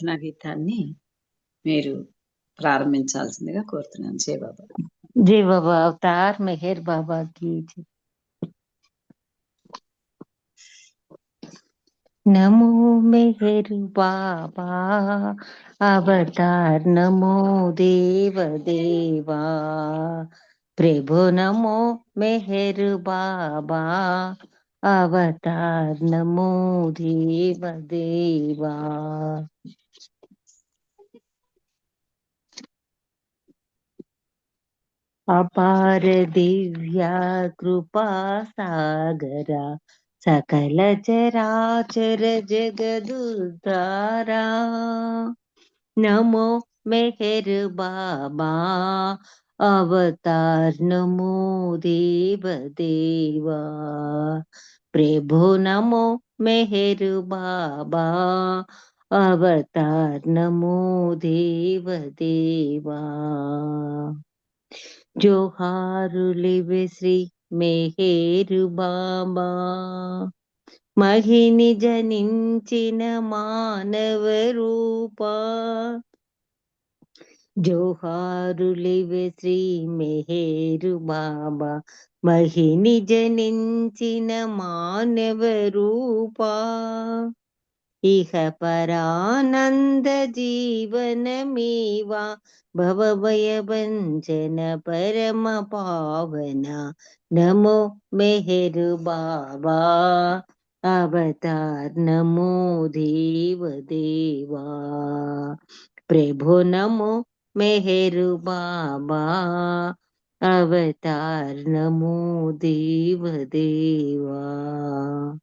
ప్రార్థనా గీతాన్ని మీరు ప్రారంభించాల్సిందిగా కోరుతున్నాను. జై బాబా. जय बाबा अवतार मेहर बाबा की जय। नमो मेहर बाबा अवतार, नमो देव देवा प्रभु, नमो मेहर बाबा अवतार, नमो देव देवा। अपार दिव्या कृपा सागरा, सकल चराचर जगदुद्धारा, नमो मेहर बाबा अवतार, नमो देव देवा प्रभु, नमो मेहर बाबा अवतार, नमो देव देवा। జోహారులివి శ్రీ మెహేరు బాబా, మహిని జనించిన మానవ రూపా. జోహారులివి శ్రీ మెహేరు బాబా, మహిని జనించిన మానవ రూపా. ఇహ పరానంద జీవనమేవా భవభయభంజన పరమ పావన, నమో మెహర్ బాబా అవతార్, నమో దేవ దేవా ప్రభు, నమో మెహర్ బాబా అవతార్, నమో దేవ దేవా।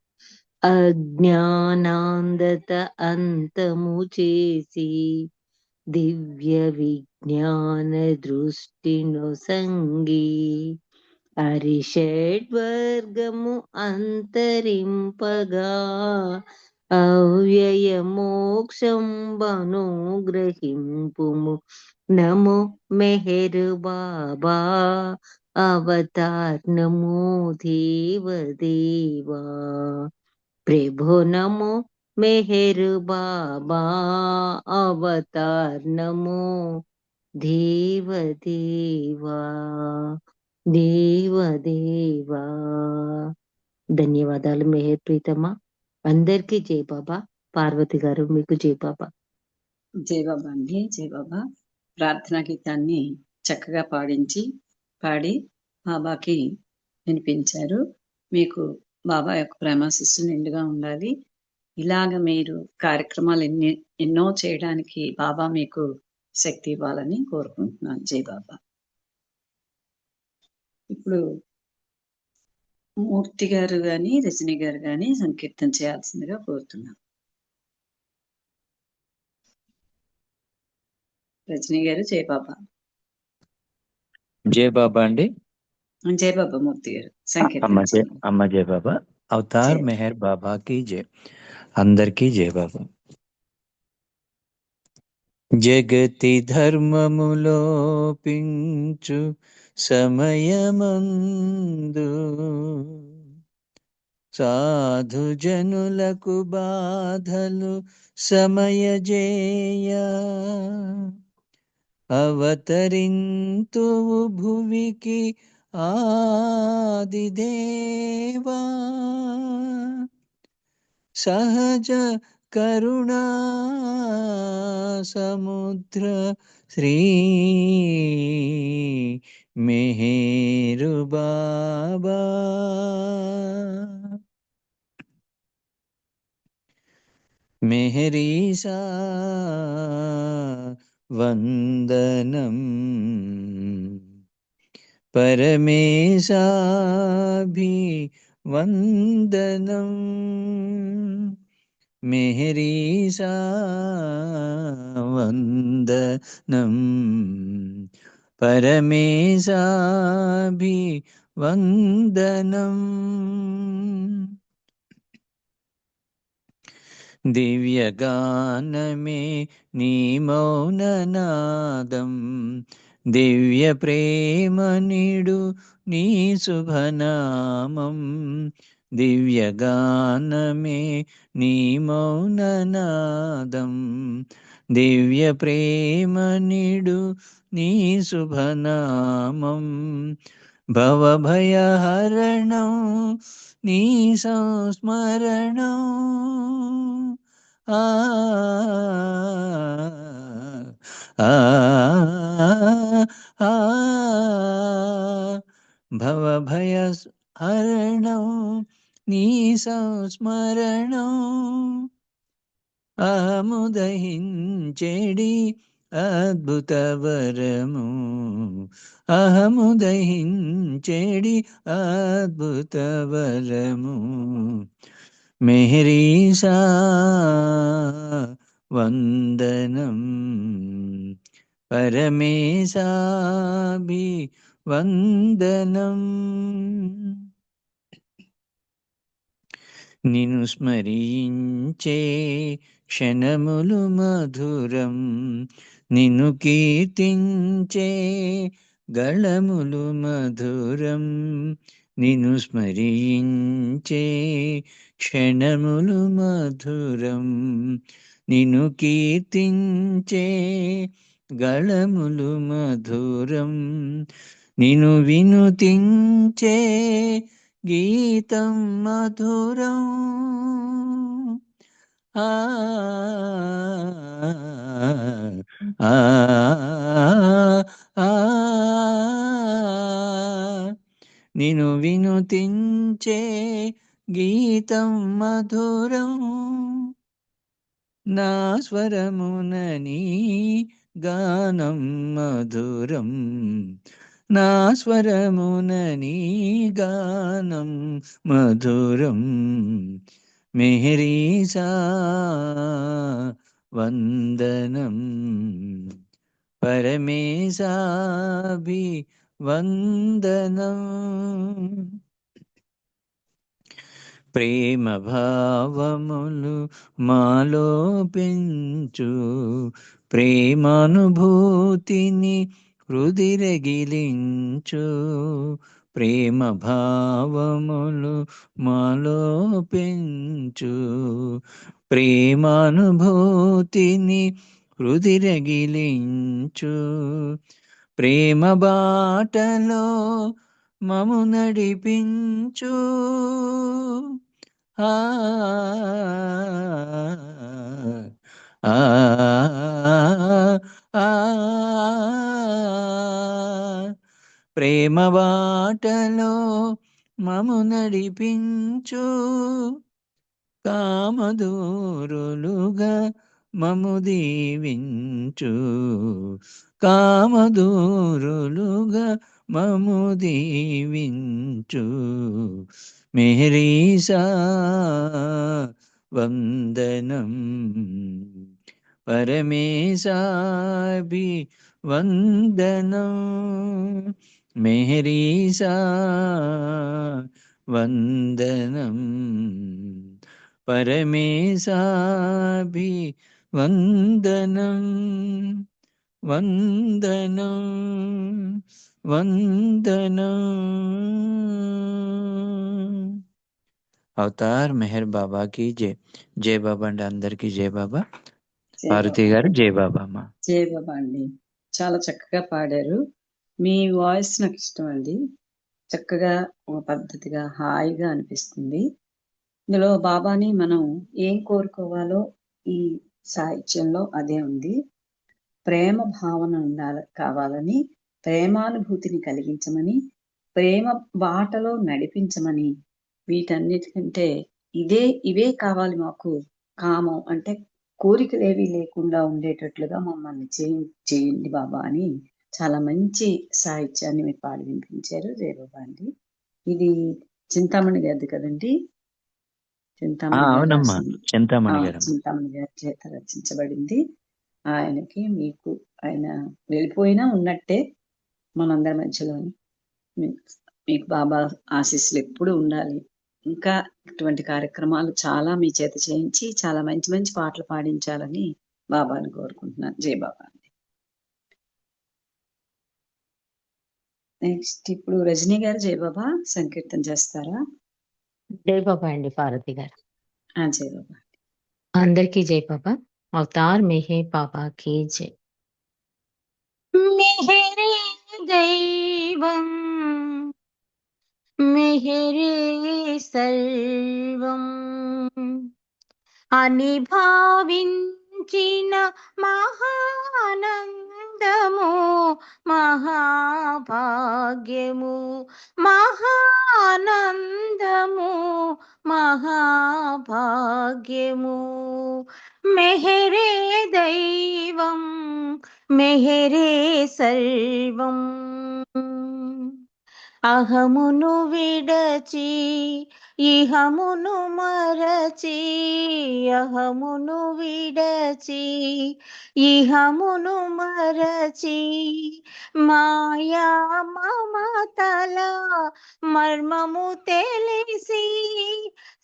అజ్ఞానాంధత అంతము చేసి దివ్య విజ్ఞాన దృష్టినొసంగి, అరిషడ్వర్గము అంతరింపగా అవ్యయ మోక్షంబనుగ్రహింపుము, నమో మెహర్ బాబా అవతార్, నమో దేవ దేవా प्रभु, नमो मेहर बाबा अवतार, नमो देव देवा देव देवा। ధన్యవాదాలు మెహర్ ప్రీతమ్మ, అందరికీ జై బాబా. పార్వతి గారు మీకు జై బాబా. జై బాబా అండి. జై బాబా. ప్రార్థనా గీతాన్ని చక్కగా పాడి బాబాకి వినిపించారు. మీకు బాబా యొక్క ప్రేమాశిస్సులు నిండుగా ఉండాలి. ఇలాగ మీరు కార్యక్రమాలు ఎన్నో చేయడానికి బాబా మీకు శక్తి ఇవ్వాలని కోరుకుంటున్నాను. జై బాబా. ఇప్పుడు మూర్తి గారు గాని రజని గారు గాని సంకీర్తన చేయాల్సిందిగా కోరుతున్నాను. రజని గారు. జై బాబా. జై బాబా అండి. జై బాబా. మూర్తి గారు సంకీర్తన చేయండి. అమ్మ జై బాబా. అవతార్ మెహర్ బాబా కి జై. అందరికీ జై బాబా. జగతి ధర్మములోపించు సమయమందు సాధు జనులకు బాధలు సమయజేయ, అవతరింతువు భువికి ఆదిదేవా, సహజ కరుణా సముద్ర శ్రీ మెహేరు బాబా, మెహరీసా వందనం, పరమేశాభివందనం, మెహరీసా వందనం, పరమేశాభివందనం। దివ్యగానమే నీ మౌననాదం, దివ్య ప్రేమ నిడు నీ శుభనామం, దివ్యగానమే నీ మౌననాదం, దివ్య ప్రేమ నిడు నీ శుభనామం, భవభయహరణం నీ సంస్మరణం. ఆ ఆ ఆ భవభయహరణం నీ సంస్మరణం, అహముదహించెడి అద్భుత వరము, అహముదహించెడి అద్భుత వరము. మెహరీసా వందనం, పరమేశాభి వందనం. నిను స్మరించే క్షణములు మధురం, నిన్ను కీర్తించే గళములు మధురం, నిన్ను స్మరించే క్షణములు మధురం, నిన్ను కీర్తించే గళములు మధురం, నిన్ను వినుతించే గీతం మధురం. ఆ ఆ ఆ నిన్ను వినుతించే గీతం మధురం, నా స్వరమునని గానం మధురం, నా స్వరమునని గానం మధురం. మెహరీసా వందనం, పరమేశాభి వందనం. ప్రేమ భావములు మాలో పెంచు, ప్రేమానుభూతిని హృదిరగిలించు, ప్రేమ భావములు మాలో పెంచు, ప్రేమానుభూతిని హృదిరగిలించు, ప్రేమ బాటలో మము నడిపించు. ఆ ఆ ప్రేమ బాటలో మము నడిపించు, కామదూరులుగా మము దీవించు, కామదూరులుగా మము దీవించు. మెహరీసా వందనం, పరమేశాభి వందనం. మెహరీసా వందనం, పరమేశాభి వందనం, వందనం వందనం. అవతార్ మెహర్ బాబా కి జై. జై బాబా అండి, అందరికి జై బాబా. జై పార్వతి బాబా. గారు జై బాబా అమ్మ. జై బాబా అండి, చాలా చక్కగా పాడారు. మీ వాయిస్ నాకు ఇష్టం అండి, చక్కగా ఒక పద్ధతిగా హాయిగా అనిపిస్తుంది. ఇందులో బాబాని మనం ఏం కోరుకోవాలో ఈ సాహిత్యంలో అదే ఉంది. ప్రేమ భావన ఉండాలి కావాలని, ప్రేమానుభూతిని కలిగించమని, ప్రేమ బాటలో నడిపించమని, వీటన్నిటికంటే ఇవే కావాలి మాకు. కామం అంటే కోరికలేవి లేకుండా ఉండేటట్లుగా మమ్మల్ని చేయండి బాబా అని చాలా మంచి సాహిత్యాన్ని మీరు పాడి వినిపించారు. జయ బాబా అండి. ఇది చింతామణి గారిది కదండి, చింతామణి గారు అవునమ్మా, రాసింది. చింతామణి గారు. చింతామణి గారి చేత రచించబడింది. ఆయనకి మీకు ఆయన వెళ్ళిపోయినా ఉన్నట్టే మనందరి మధ్యలో. మీకు బాబా ఆశీస్సులు ఎప్పుడు ఉండాలి. ఇంకా ఇటువంటి కార్యక్రమాలు చాలా మీ చేత చేయించి చాలా మంచి మంచి పాటలు పాడించాలని బాబాని కోరుకుంటున్నాను. జై బాబా. నెక్స్ట్ ఇప్పుడు రజనీ గారు జై బాబా సంకీర్తన చేస్తారా? జై బాబా అండి పార్వతి గారు. జై బాబా. అందరికీ జై బాబా. అవతార్ మెహే బాబా కీ జై. మెహరే దైవం మెహరే సర్వం అని భావించిన మహానందము మహాభాగ్యము మహానందము మహాభాగ్యము మెహరే దైవం మెహరే సర్వం అహమును విడచి ఇహమును మరచి అహమును విడచి ఇహమును మరచి మాయా మమతల మర్మము తెలిసి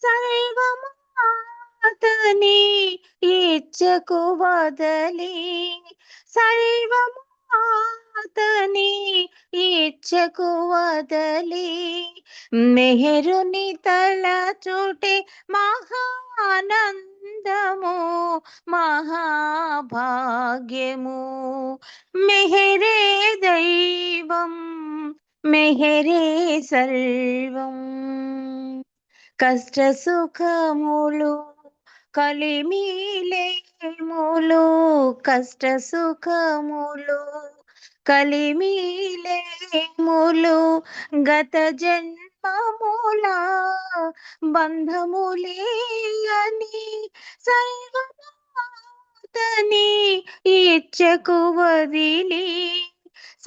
సర్వము అతని ఇచ్చకు వదలి సర్వము అతని ఇచ్చకు వదలి మెహరుని తలచుటే మహానందము మహాభాగ్యము మెహరే దైవం మెహరే సర్వం కష్ట సుఖములు కలిమిలేములు కష్ట సుఖములు కలిమిలేములు గత జన్మముల బంధములేయని సర్వమాతని ఇచ్చకు వదిలి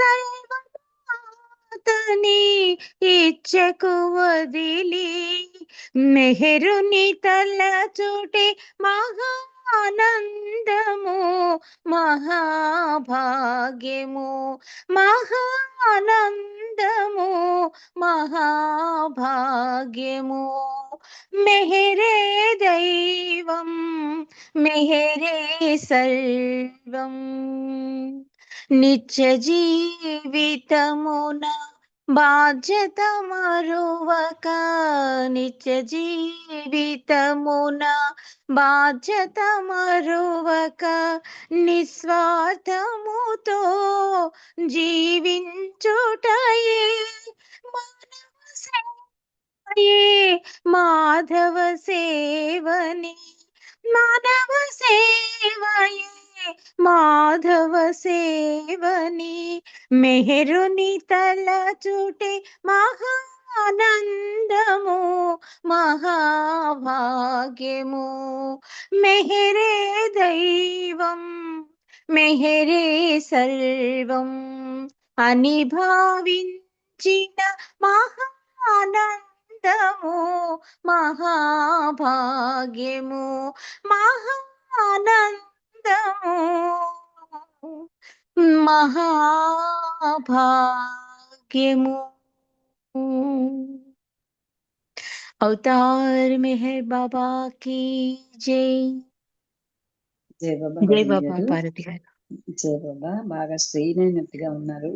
సర్వమాతని ఇచ్చకు వదిలి మెహరుని తలచుటే మహానందము మహాభాగ్యము మహానందము మహాభాగ్యము మెహరే దైవం మెహరే సర్వం నిత్య జీవితమున బాధ్యత మరువక నిత్య జీవితమున బాధ్యత మరువక నిస్వార్థముతో జీవించుటయే మానవ సేవయే మాధవ సేవని మానవ సేవయే మాధవ సేవని మెహరుని తలచుటే మహానందము మహాభాగ్యము మెహరే దైవం మెహరే సర్వం అని భావించిన మహానందము మహాభాగ్యము మహానందము మహాభాగ్యము అవతార్ మెహర్ బాబా కీ జై. జై బాబా జై రజని బాబా గారు. పార్వతి గారు. జై బాబా. బాగా స్ట్రెయిన్ అయినట్టుగా ఉన్నారు.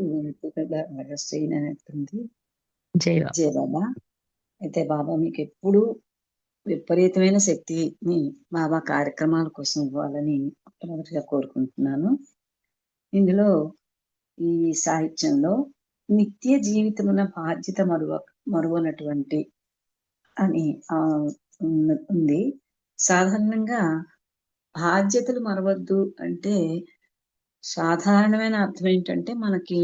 బాగా స్ట్రెయిన్ అయినట్టుంది. జై బాబా. జై బాబా. అయితే బాబా మీకు ఎప్పుడు విపరీతమైన శక్తిని బాబా కార్యక్రమాల కోసం ఇవ్వాలని మొట్టమొదటిగా కోరుకుంటున్నాను. ఇందులో ఈ సాహిత్యంలో నిత్య జీవితమున బాధ్యత మరువనటువంటి అని ఉంది. సాధారణంగా బాధ్యతలు మరవద్దు అంటే సాధారణమైన అర్థం ఏంటంటే మనకి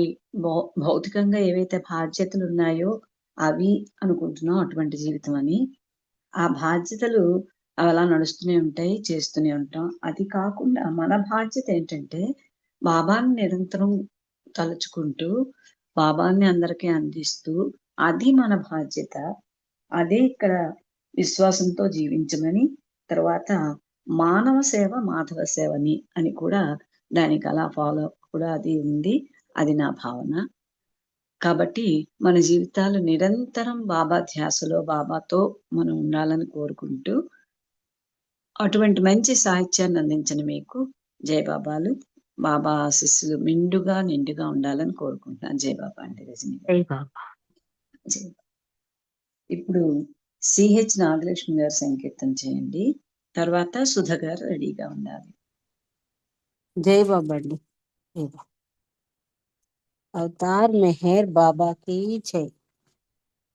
భౌతికంగా ఏవైతే బాధ్యతలు ఉన్నాయో అవి అనుకుంటున్నాం అటువంటి జీవితం అని. ఆ బాధ్యతలు అలా నడుస్తూనే ఉంటాయి, చేస్తూనే ఉంటాం. అది కాకుండా మన బాధ్యత ఏంటంటే బాబాని నిరంతరం తలుచుకుంటూ బాబాని అందరికీ అందిస్తూ అది మన బాధ్యత. అదే ఇక్కడ విశ్వాసంతో జీవించమని, తర్వాత మానవ సేవ మాధవ సేవని అని కూడా దానికి అలా ఫాలో కూడా అది ఉంది. అది నా భావన. కాబట్టి మన జీవితాలు నిరంతరం బాబా ధ్యాసలో బాబాతో మనం ఉండాలని కోరుకుంటూ అటువంటి మంచి సాహిత్యాన్ని అందించిన మీకు జై బాబాలు. బాబా ఆశీస్సులు నిండుగా ఉండాలని కోరుకుంటున్నాను. జై బాబా అండి రజని గారు. జై బాబా. ఇప్పుడు సిహెచ్ నాగలక్ష్మి గారు సంకీర్తన చేయండి. తర్వాత సుధ గారు రెడీగా ఉండాలి. జై బాబా అండి. జై బాబా. అవతార్ మెహర్ బాబా की जय.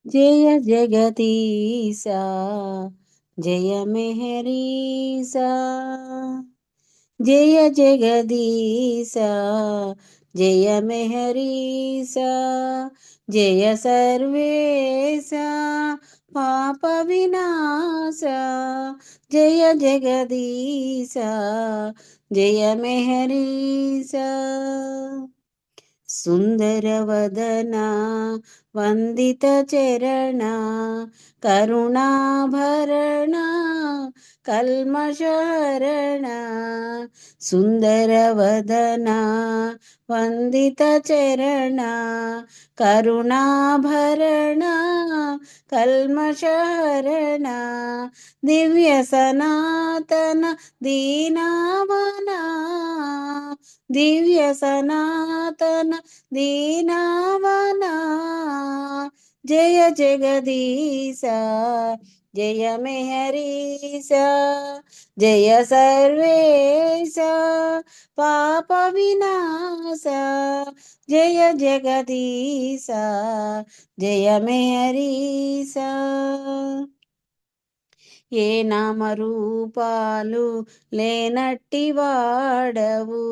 జయ జగదీశా జయ మెహరీసా జయ జగదీశా జయ మెహరీసా జయ సర్వేశా పాప వినాశ జయ జగదీశా జయ మెహరీసా సుందరవదనా వందిత చరణ కరుణాభరణ కల్మషహరణ సుందరవదనా వందిత చరణ కరుణాభరణ కల్మషహరణ దివ్య సనాతన దీనావనా దివ్య సనాతన దీనావనా జయ జగదీశ జయ మెహరీశ జయ సర్వేశ పాప వినాశ జయ జగదీశ జయ మెహరీశ ఏ నామరూపాలు లేనట్టి వాడవు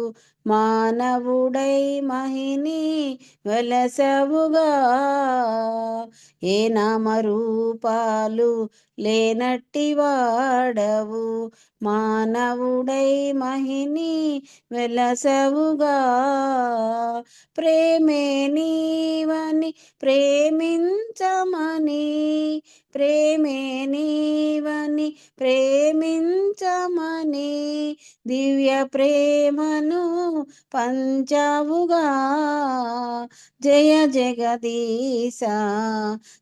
మానవుడై మహిని వెలసవుగా ఏ నామరూపాలు లేనట్టి వాడవు మానవుడై మహిని వెలసవుగా ప్రేమే నీవని ప్రేమించమని ప్రేమే నీవని ప్రేమించమని దివ్య ప్రేమను పంచావుగా జయ జగదీశ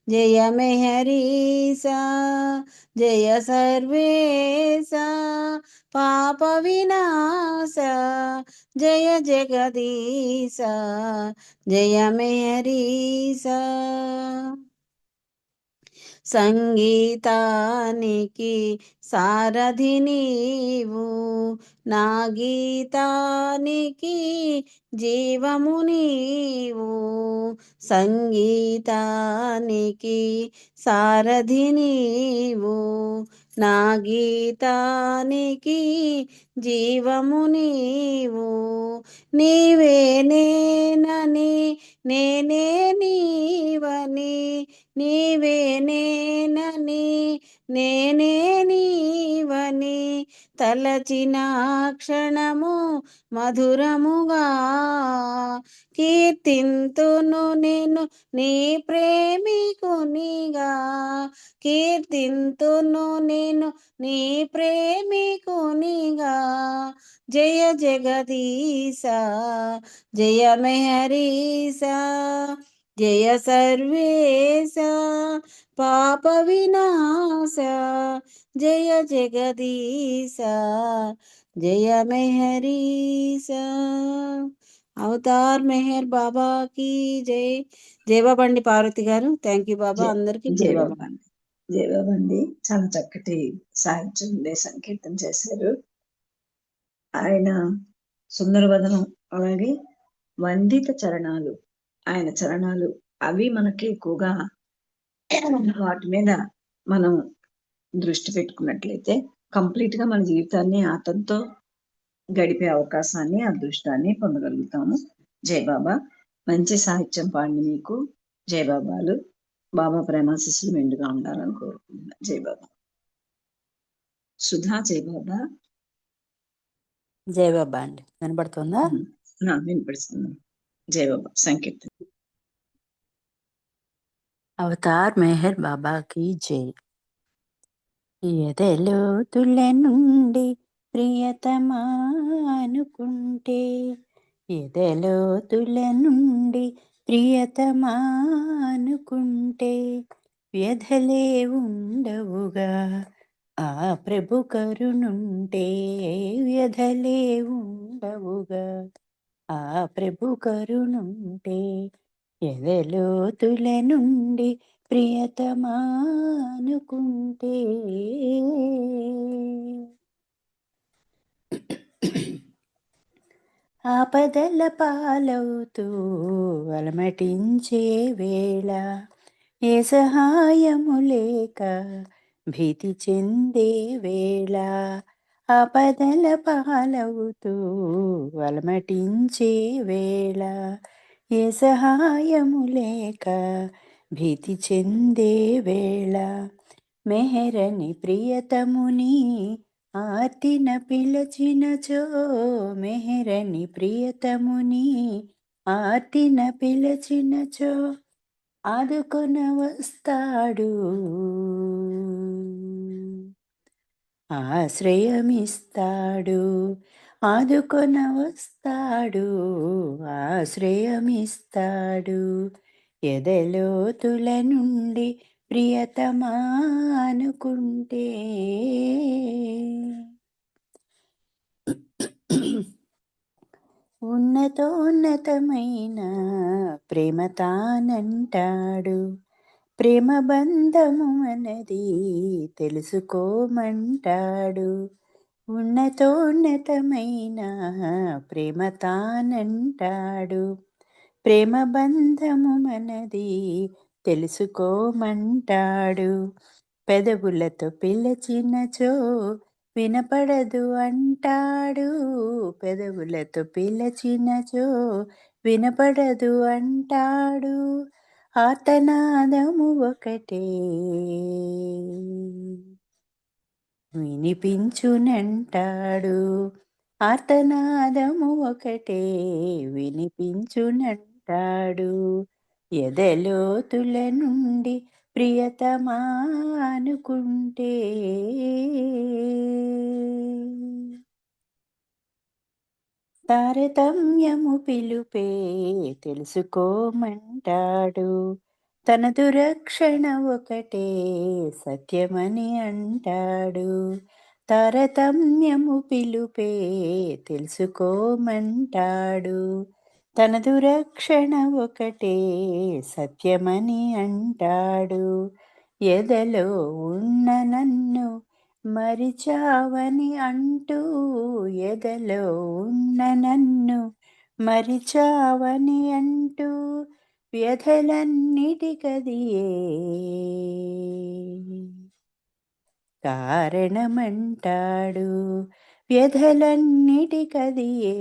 జయ మెహరీశ జయ సర్వేశ పాప వినాశ జయ జగదీశ జయ మెహరీశ సంగీతానికి సారథి నీవు నా గీతానికి జీవము నీవు సంగీతానికి సారథి నీవు నా గీతానికి జీవము నీవు నీవే నేనని నేనే నీవని నీవే నేనని నేనే నీవని తలచిన క్షణము మధురముగా కీర్తింతును నేను నీ ప్రేమికునిగా కీర్తింతును నేను నీ ప్రేమికునిగా జయ జగదీశ జయ మెహరీశ జయ సర్వేశ పాప వినాశ జయ జగదీశ జయ మెహరీశ అవతార్ మెహర్ బాబా की జై. జై బాబా అండి పార్వతి గారు. థ్యాంక్ యూ బాబా. అందరికి జై బాబా. జై బాబా అండి. చాలా చక్కటి సాహిత్యం ఉండే సంకీర్తన చేశారు. ఆయన సుందరవదనం అలాగే వందిత చరణాలు ఆయన చరణాలు అవి మనకి ఎక్కువగా వాటి మీద మనం దృష్టి పెట్టుకున్నట్లయితే కంప్లీట్ గా మన జీవితాన్ని అతనితో గడిపే అవకాశాన్ని అదృష్టాన్ని పొందగలుగుతాము. జై బాబా. మంచి సాహిత్యం పాడిన మీకు జై బాబాలు. బాబా ప్రేమాశిస్సులు మెండుగా ఉండాలని కోరుకుంటున్నా. జై బాబా. సుధా జై బాబా. జై బాబా అండి. వినపడుతుందా? వినిపిస్తుంది. జై బాబా సంకీర్తన. అవతార్ మెహర్ బాబా की జై. ఎదలోతుల నుండి ప్రియతమా అనుకుంటే ఎదలోతుల నుండి ప్రియతమా అనుకుంటే వ్యధలే ఉండవుగా ఆ ప్రభు కరుణుంటే వ్యధలే ఉండవుగా ఆ ప్రభు కరుణుంటే ఎదలోతుల నుండి ప్రియతమానుకుంటే ఆపదల పాలవుతూ అలమటించే వేళ ఏ సహాయము లేక భీతి చెందే వేళ ఆపదల పాలవుతూ అలమటించే వేళ ఏ సహాయము లేక భీతి చెందే వేళ మెహరని ప్రియతముని ఆర్తిన పిలచినచో మెహరని ప్రియతముని ఆర్తిన పిలచినచో ఆదుకొన వస్తాడు ఆశ్రయమిస్తాడు ఆదుకొన వస్తాడు ఆశ్రయమిస్తాడు ఎదలోతుల నుండి ప్రియతమానుకుంటే ఉన్నతోన్నతమైన ప్రేమ తానంటాడు ప్రేమ బంధము అన్నది తెలుసుకోమంటాడు ఉన్నతోన్నతమైన ప్రేమ తానంటాడు ప్రేమ బంధము మనది తెలుసుకోమంటాడు పెదవులతో పిలచినచో వినపడదు అంటాడు పెదవులతో పిలచినచో వినపడదు అంటాడు ఆర్తనాదము ఒకటే వినిపించునంటాడు ఆర్తనాదము ఒకటే వినిపించునంటాడు ఎదలోతుల నుండి ప్రియతమానుకుంటే తారతమ్యము పిలుపే తెలుసుకోమంటాడు తన దురక్షణ ఒకటే సత్యమని అంటాడు తారతమ్యము పిలుపే తెలుసుకోమంటాడు తన దురక్షణ ఒకటే సత్యమని అంటాడు ఎదలో ఉన్న నన్ను మరిచావని అంటూ ఎదలో ఉన్న నన్ను మరిచావని అంటూ వ్యధలన్నిటికదియే కారణమంటాడు వ్యధలన్నిటికదియే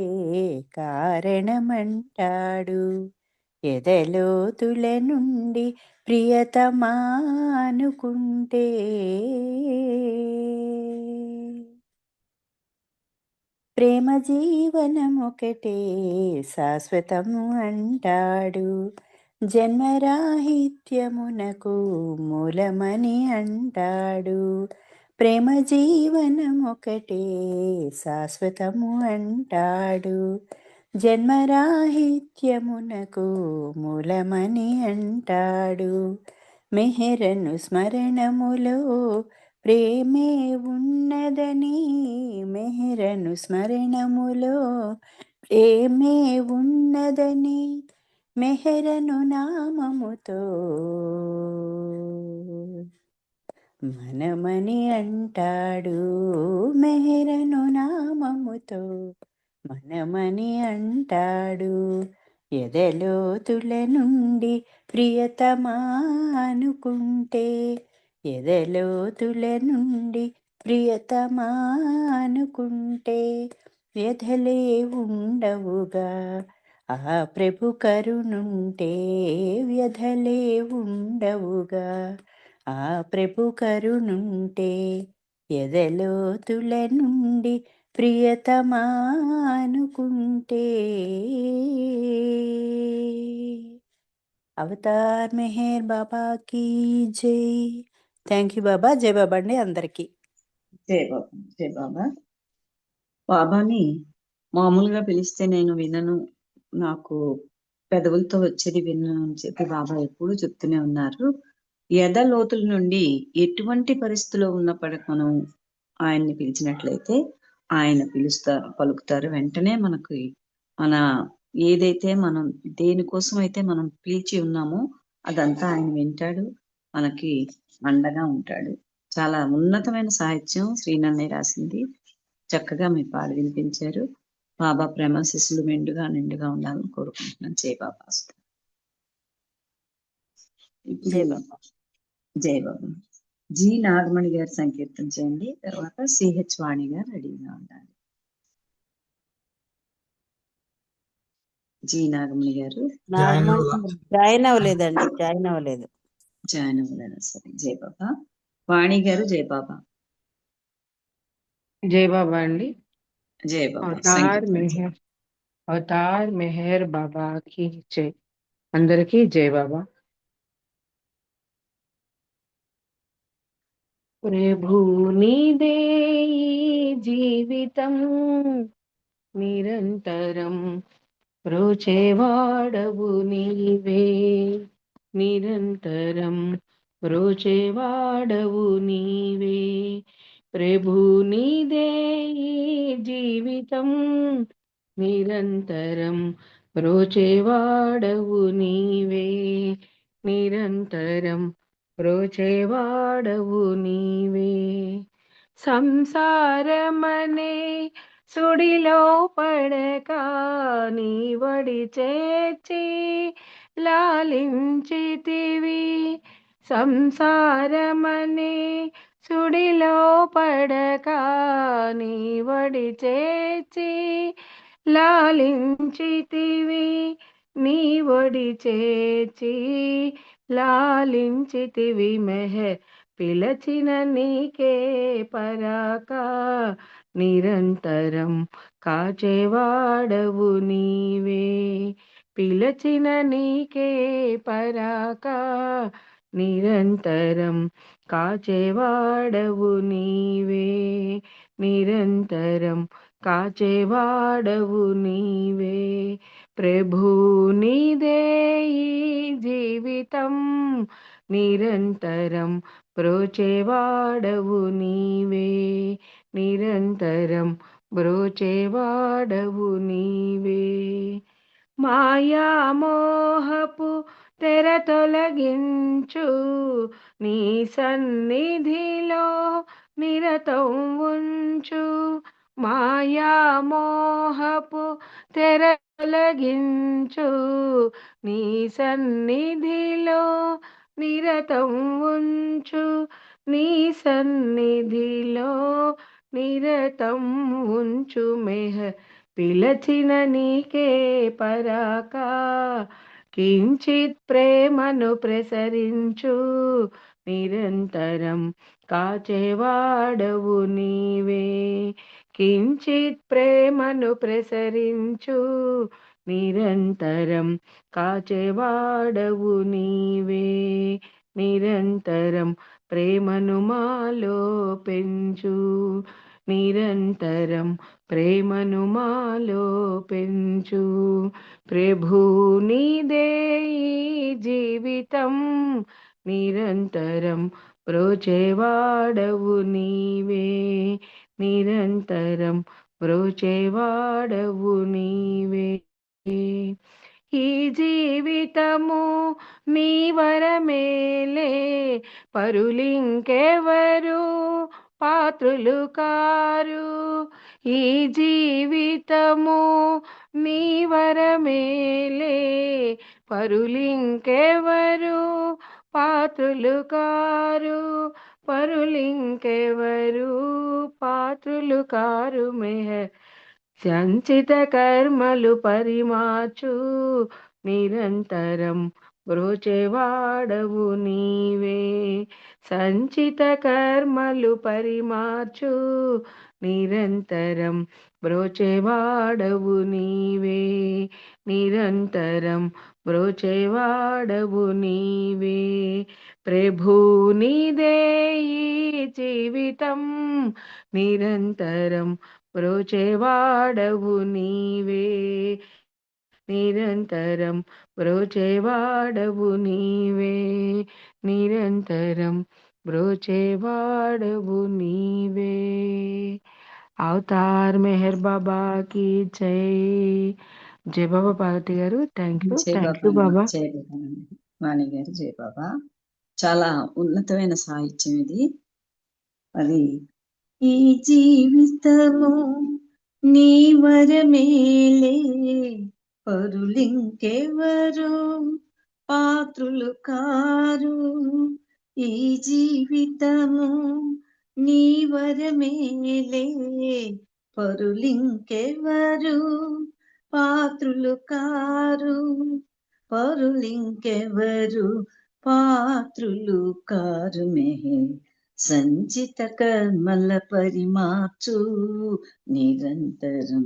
కారణమంటాడు ఎదలోతుల నుండి ప్రియతమానుకుంటే ప్రేమ జీవనమొకటే శాశ్వతము అంటాడు జన్మరాహిత్యమునకు మూలమని అంటాడు ప్రేమ జీవనమొకటే శాశ్వతము అంటాడు జన్మరాహిత్యమునకు మూలమని అంటాడు మెహరను స్మరణములో ప్రేమే ఉన్నదని మెహరను స్మరణములో ప్రేమే ఉన్నదని మెహరను నామముతో మనమని అంటాడు మెహరను నామముతో మనమని అంటాడు ఎదలోతుల నుండి ప్రియతమానుకుంటే ఎదలోతుల నుండి ప్రియతమానుకుంటే వ్యధలే ఉండవుగా ఆ ప్రభు కరుణుంటే వ్యధలే ఉండవుగా ఆ ప్రభు కరుణుంటే ఎదలోతుల నుండి ప్రియతమానుకుంటే అవతార్ మెహర్ బాబా కీ జై థ్యాంక్ యూ బాబా జై బాబా అండి అందరికీ జై బాబా జై బాబా బాబాని మామూలుగా పిలిస్తే నేను వినను నాకు పెదవులతో వచ్చేది వినను అని చెప్పి బాబా ఎప్పుడూ చెప్తూనే ఉన్నారు ఎద లోతుల నుండి ఎటువంటి పరిస్థితిలో ఉన్నప్పటికీ మనం ఆయన్ని పిలిచినట్లయితే ఆయన పలుకుతారు వెంటనే మనకి మన ఏదైతే మనం దేనికోసం అయితే మనం పిలిచి ఉన్నామో అదంతా ఆయన వింటాడు, మనకి అండగా ఉంటాడు. చాలా ఉన్నతమైన సాహిత్యం శ్రీనన్నయ్య రాసింది. చక్కగా మీ పాడి వినిపించారు. బాబా ప్రేమ శిశులు మెండుగా నిండుగా ఉండాలని కోరుకుంటున్నాను. జై బాబా. జై బాబా. జై బాబా. జి నాగమణి గారు సంకీర్తన చేయండి. తర్వాత సిహెచ్ వాణి గారు రెడీగా ఉండాలి. జి నాగమణి గారు జాయిన్ అవ్వలేదండి, జాయిన్ అవ్వలేదు. జాయిన్ అవ్వలేదా? సరే. జై బాబా. వాణి గారు జై బాబా. జై బాబా అండి. జై బాబా. అవతార్ మెహర్ బాబాకి జై. అందరికీ జై బాబా. ప్రభు నీదే ఈ జీవితం నిరంతరం రోచేవాడవు నీవే, నిరంతరం రోచేవాడవు నీవే. ప్రభు నీదే ఈ జీవితం నిరంతరం రోచేవాడవు నీవే, నిరంతరం రోచేవాడవు నీవే. సంసారమనే సుడిలో పడక నీ వడి చేర్చి లాలించితివి. సంసారమనే సుడిలో పడక నీ వడి చేర్చి లాలించితివి. నీ వడి చేర్చి లాలించితివి. మెహర్ పిలచిన నీకే పరాక నిరంతరం కాచేవాడవు నీవే. పిలచిన నీకే పరాక నిరంతరం కాచేవాడవు నీవే, నిరంతరం కాచేవాడవు నీవే. ప్రభు నీదే ఈ జీవితం నిరంతరం బ్రోచేవాడవు నీవే, నిరంతరం బ్రోచేవాడవు నీవే. మాయామోహపు తెర తొలగించు నీ సన్నిధిలో నిరతం ఉంచు. మాయామోహపు తెర తొలగించు నీ సన్నిధిలో నిరతం ఉంచు. నీ సన్నిధిలో నిరతం ఉంచు. మెహర్ పిలచిన నీకే పరాక కించిత్ ప్రేమను ప్రసరించు. నిరంతరం కాచేవాడవు నీవే. కించిత్ ప్రేమను ప్రసరించు. నిరంతరం కాచేవాడవు నీవే, నిరంతరం ప్రేమను మాలో పెంచు. నిరంతరం ప్రేమను మాలో పెంచు. ప్రభు నీదే ఈ జీవితం నిరంతరం బ్రోచేవాడవు నీవే, నిరంతరం బ్రోచేవాడవు నీవే. ఈ జీవితము నీ వరమేలే, పరులింకెవరు పాత్రులు కారు. ఈ జీవితము నీ వరమేలే, పరులింకెవరు పాత్రులు కారు. పరులింకెవరు పాత్రులు కారు. మెహర్ సంచిత కర్మలు పరిమార్చు. నిరంతరం బ్రోచేవాడవు నీవే. సంచిత కర్మలు పరిమార్చు. నిరంతరం బ్రోచేవాడవు నీవే, నిరంతరం బ్రోచేవాడవు నీవే. ప్రభు నీదే ఈ జీవితం నిరంతరం బ్రోచేవాడవు నీవే, నిరంతరం బ్రోచేవాడవు నీవే, నిరంతరం బ్రోచేవాడవు నీవే. అవతార్ మెహర్ బాబా की जय, జై బాబా పార్వతి గారు. థ్యాంక్ యూ జై బాబా బాబా. జై బాబా వాణి గారు జై బాబా. చాలా ఉన్నతమైన సాహిత్యం ఇది. అది ఈ జీవితము నీ వరమేలే, పరులింకెవరు పాత్రులు కారు. ఈ జీవితము నీ వరమేలే, పరులింకెవరు పాత్రులు కారు. పరులింకెవరు పాత్రులు కారు. మెహే సంచిత కర్మల పరిమార్చు నిరంతరం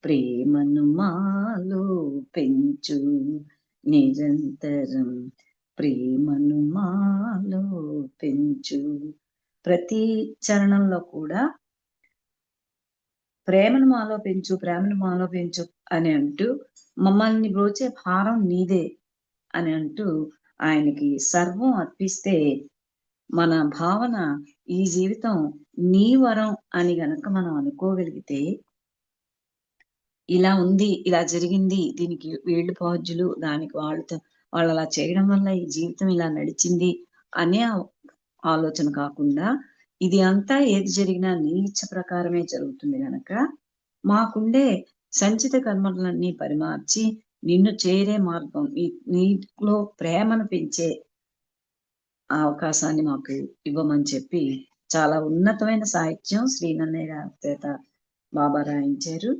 ప్రేమను మాలో పెంచు. నిరంతరం ప్రేమను మాలో పెంచు. ప్రతి చరణంలో కూడా ప్రేమను మాలో పెంచు, ప్రేమను మాలో పెంచు అని అంటూ, మమ్మల్ని బ్రోచే భారం నీదే అని అంటూ ఆయనకి సర్వం అర్పిస్తే మన భావన ఈ జీవితం నీ వరం అని గనక మనం అనుకోగలిగితే, ఇలా ఉంది, ఇలా జరిగింది, దీనికి వీళ్ళు బాధ్యులు, దానికి వాళ్ళు అలా చేయడం వల్ల ఈ జీవితం ఇలా నడిచింది అనే ఆలోచన కాకుండా, ఇది అంతా ఏది జరిగినా నీ ఇచ్చ ప్రకారమే జరుగుతుంది గనక మాకుండే సంచిత కర్మలన్నీ పరిమార్చి నిన్ను చేరే మార్గం, నీలో ప్రేమను పెంచే ఆ అవకాశాన్ని మాకు ఇవ్వమని చెప్పి చాలా ఉన్నతమైన సాహిత్యం శ్రీనన్నయ్య గారి చేత బాబా రాయించారు.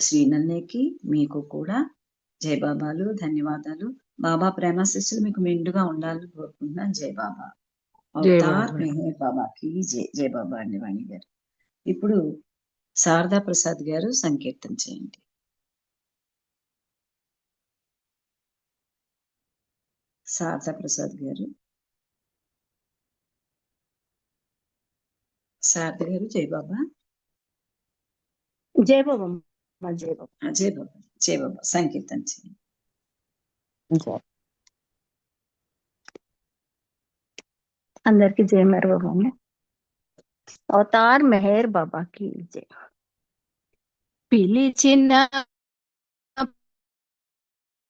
శ్రీనన్నయ్యకి మీకు కూడా జై బాబాలు, ధన్యవాదాలు. బాబా ప్రేమాశిస్సులు మీకు మెండుగా ఉండాలని కోరుకుంటున్నాను. జై బాబా. జై అవతార్ బాబా. మెహర్ బాబాకి జై. జై బాబా అండి వాణి గారు. ఇప్పుడు శారదా ప్రసాద్ గారు సంకీర్తన చేయండి. శారదా ప్రసాద్ గారు. శారద గారు జై బాబా. జై బాబా జై బాబా. జై బాబా జై బాబా సంకీర్తన చేయండి. జై. అందరికి జై మేర్ బాబా. అవతార్ మెహర్ బాబాకి జై. పిలిచిన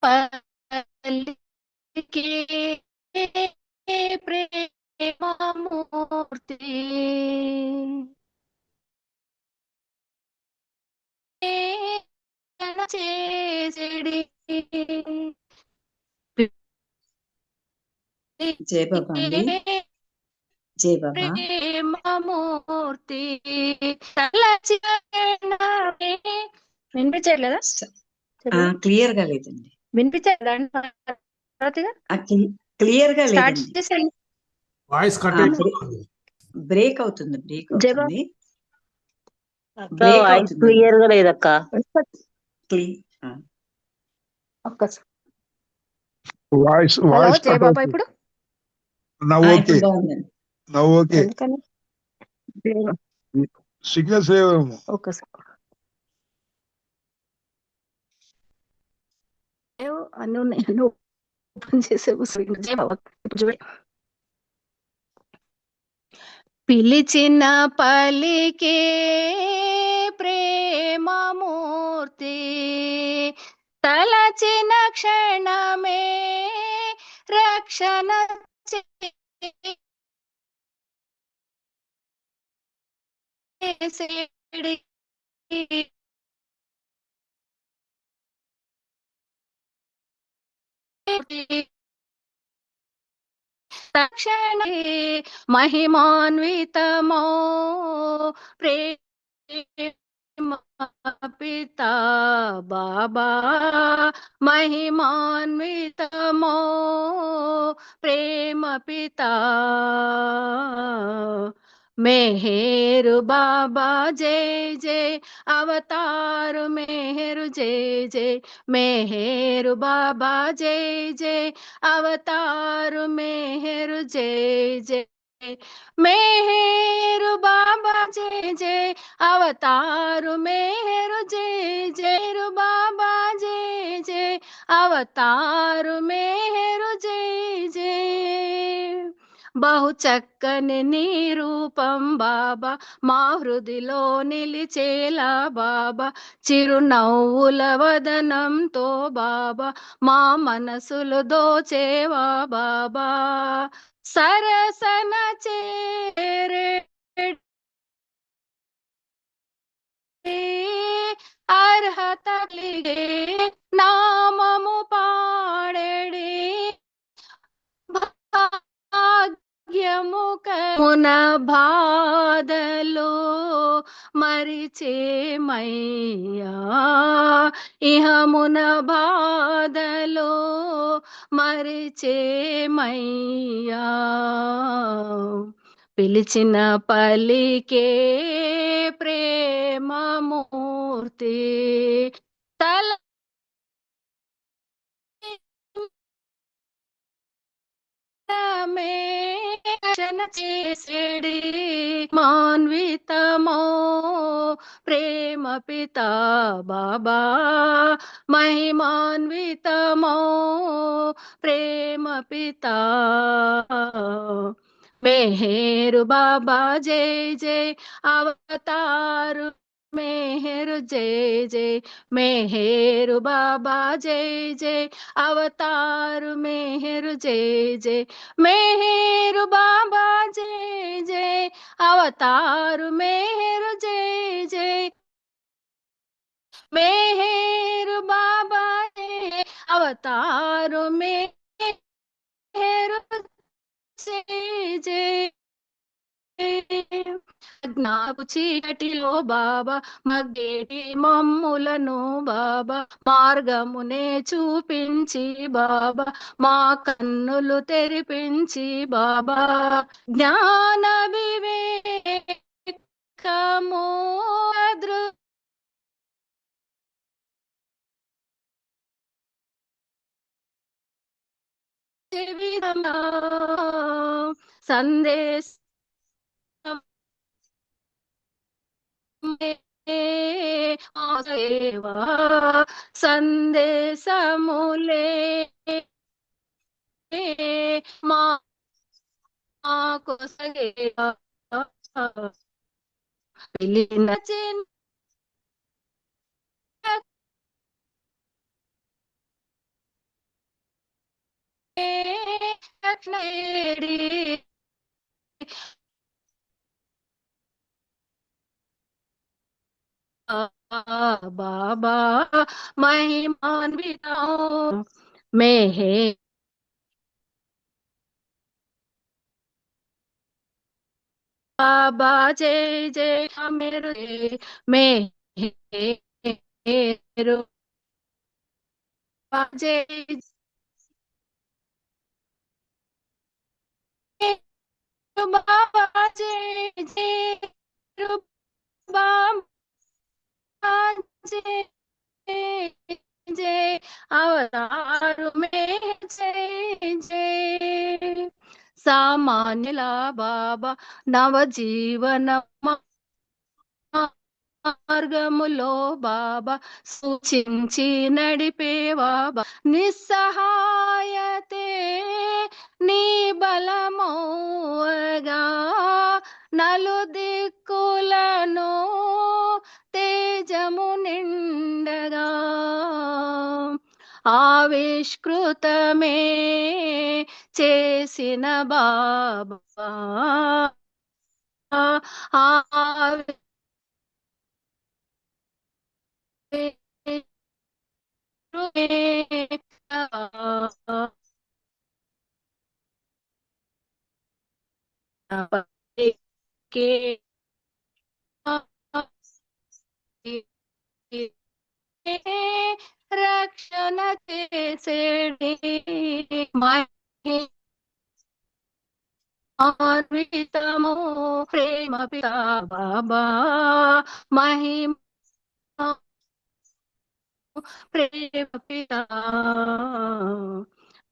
పలికే ప్రేమమూర్తి, చేసిడి జై బాబా అండి. జై బాబా. ప్రేమమూర్తి వినిపించట్లేదా? క్లియర్ గా లేదండి. వినిపించట్లేదా? క్లియర్ గా స్టార్ట్ లేదండి. చేసేయండి. వాయిస్ కట్ బ్రేక్ అవుతుంది. బ్రేక్ జై అవుతుంది. అక్క బ్రేక్ వాయిస్ అవుతుంది. క్లియర్ గా లేదక్క. ఒక్కసారి. వాయిస్ హలో వాయిస్ జై కట్ బాబా. అవుతుంది. ఇప్పుడు నవ్వు ఓకే, ఇప్పుడు బాగుందండి. నవ్వు ఓకే. ఎందుకని సిగ్నల్స్ లేవేమో. ఒక్కసారి అన్నీ ఉన్నాయి, అన్నీ ఓపెన్ చేసే కూర్చోండి. జై బాబా. ఇప్పుడు చూడండి. పిలిచిన పలికే ప్రేమమూర్తి, తలచిన క్షణమే రక్షణ చేసేడి తక్షణే మహిమాన్వితమో ప్రేమ పితా బాబా, మహిమాన్వితమో ప్రేమ పితా. మెహేరు బాబా జై జై, అవతారు మెహరు జై జై. మెహేరు బాబా జై జై, అవతారు మెహరు జై జై. మెహేరు బాబా జై జై, అవతారు మెహరు జై జై. బాబా జై జై, అవతారు మెహరు జై జై. బహు చక్కని నీ రూపం బాబా మా హృదిలో నిలిచేలా బాబా చిరునవ్వుల వదనంతో బాబా మా మనసులు దోచేవా బాబా సరసన చేరే అర్హత కలిగే నామము పాడెడి భాగ్యము మున బాధలో మరిచేమయ్యా ఇహమున బాధలో మరిచేమయ్యా పిలిచిన పలికే ప్రేమమూర్తి తల చేసేడి మాన్వితమో ప్రేమ పిత బాబా మహిమాన్వితమో ప్రేమ పిత मेहर बाबा जय जय अवतार मेहर जय जय मेहर बाबा जय जय अवतार मेहर जय जय मेहर बाबा जय जय अवतार मेहर जय जय मेहर बाबा जय अवतार मेहर जय जय జ్ఞాపు చీకటిలో బాబా మగ్గేటి మమ్ములను బాబా మార్గమునే చూపించి బాబా మా కన్నులు తెరిపించి బాబా జ్ఞాన వివేకము సందేశ సందేశములే మాకు వెళ్ళిన बाबा महिमान्वित में है बाबा जय जय मेरे में हेरो जय बाबा जय जय बाबा जय जय अवतार में जय जय सामान्यला बाबा नवजीवन మార్గములో బాబా సూచించి నడిపే బాబా నిస్సహాయతే నీ బలమోగా నలు దిక్కులను తేజము నిండగా ఆవిష్కృతమే చేసిన బాబా के రక్షణ చేసేడి మహిమాన్వితము ప్రేమ పిత బాబా మహిమ ప్రేమ పిత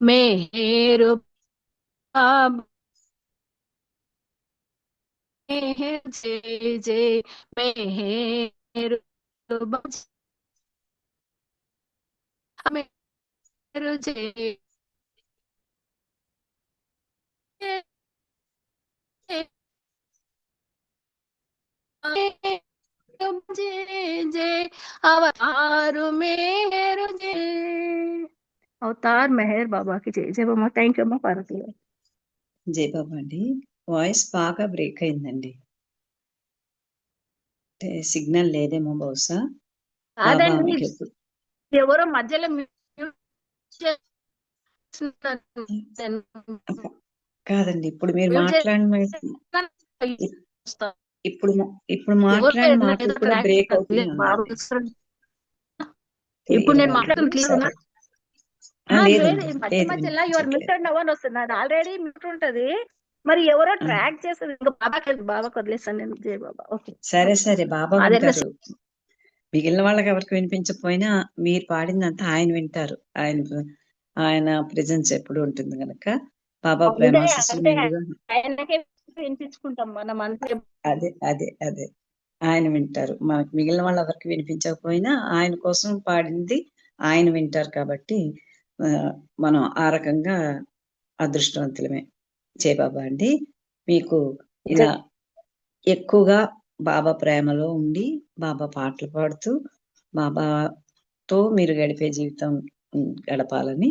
మేరు బాబా जय जय मेहर मेहर जय అవతారు మేరు జే. అవతార్ మెహర్ బాబాకి జై. జై బాబా. థ్యాంక్ యూ అమ్మ పార్వతి గారు. జై బాబా అండి. వాయిస్ బాగా బ్రేక్ అయిందండి. అంటే సిగ్నల్ లేదేమో బహుశా. బాబా కాదండి, మీకు ఎప్పుడు ఎవరో మధ్యలో mute చేస్తున్నారు. కాదండి, ఇప్పుడు మీరు Mute మాట్లాడిన చేస్తున్నారు. ఇప్పుడు ఇప్పుడు ఎవరో మాట్లాడిన ఏదో మాటలు కూడా track బ్రేక్ అవుతూనే లేదు. బాబు ఉందండి. వస్తున్నాడు. ఇప్పుడు నేను మాట్లాడుతున్న క్లియర్ ఉందా? లేదు, లేదండి, మధ్య లేదు, మధ్యలో యువర్ వినిపించట్లేదు. మ్యూటెడ్ నవ్ అని వస్తుంది. అది ఆల్రెడీ మ్యూట్ ఉంటది. మరి ఎవరో ట్రాక్ చేస్తుంది. ఇంకా బాబాకి వదిలేస్తాను నేను. జై బాబా. ఓకే, సరే సరే, బాబా అదే వింటారు. మిగిలిన వాళ్ళకి ఎవరికి వినిపించకపోయినా మీరు పాడిందంతా ఆయన వింటారు. ఆయన ప్రెజెన్స్ ఎప్పుడు ఉంటుంది కనుక బాబా ప్రేమాశిస్సులు అంటే మెండుగా. ఆయనకే వినిపించుకుంటాం మనం అంతే. అదే అదే అదే ఆయన వింటారు. మనకు మిగిలిన వాళ్ళు ఎవరికి వినిపించకపోయినా ఆయన కోసం పాడింది ఆయన వింటారు కాబట్టి ఆ, మనం ఆ రకంగా అదృష్టవంతులమే. జై బాబా అండి. మీకు ఇలా ఎక్కువగా బాబా ప్రేమలో ఉండి బాబా పాటలు పాడుతూ బాబాతో మీరు గడిపే జీవితం గడపాలని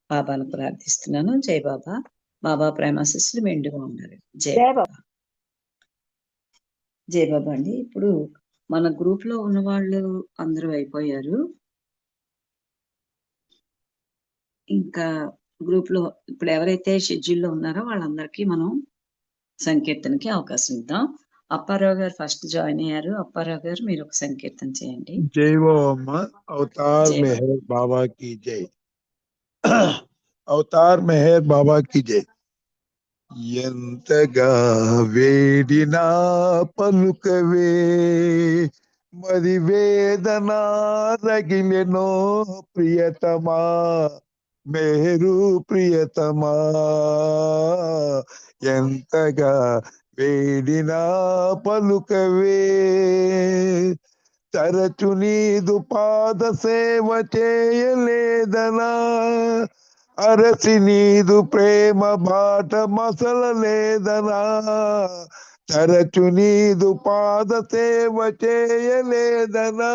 బాబాను ప్రార్థిస్తున్నాను. జై బాబా. బాబా ప్రేమాశిస్సులు మెండుగా ఉండాలి. జై జై బాబా. జై బాబా అండి. ఇప్పుడు మన గ్రూప్ లో ఉన్న వాళ్ళు అందరూ అయిపోయారు. ఇంకా గ్రూప్ లో ఇప్పుడు ఎవరైతే షెడ్యూల్ లో ఉన్నారో వాళ్ళందరికీ మనం సంకీర్తనకి అవకాశం ఇద్దాం. అప్పారావు గారు ఫస్ట్ జాయిన్ అయ్యారు. అప్పారావు గారు మీరు ఒక సంకీర్తన చేయండి. जय बाबा। अवतार జై బాబా. मेहर बाबा की जय। अवतार मेहर बाबा की जय। ఎంతగా వేడినా పలుకవే మరి వేదన రగిలెనో ప్రియతమా మేరు ప్రియతమా ఎంతగా వేడినా పలుకవే తరచు నీదు పాద సేవ చేయలేదనా అరసి నీదు ప్రేమ బాట మసలలేదనా తరచు నీదు పాద సేవ చేయలేదనా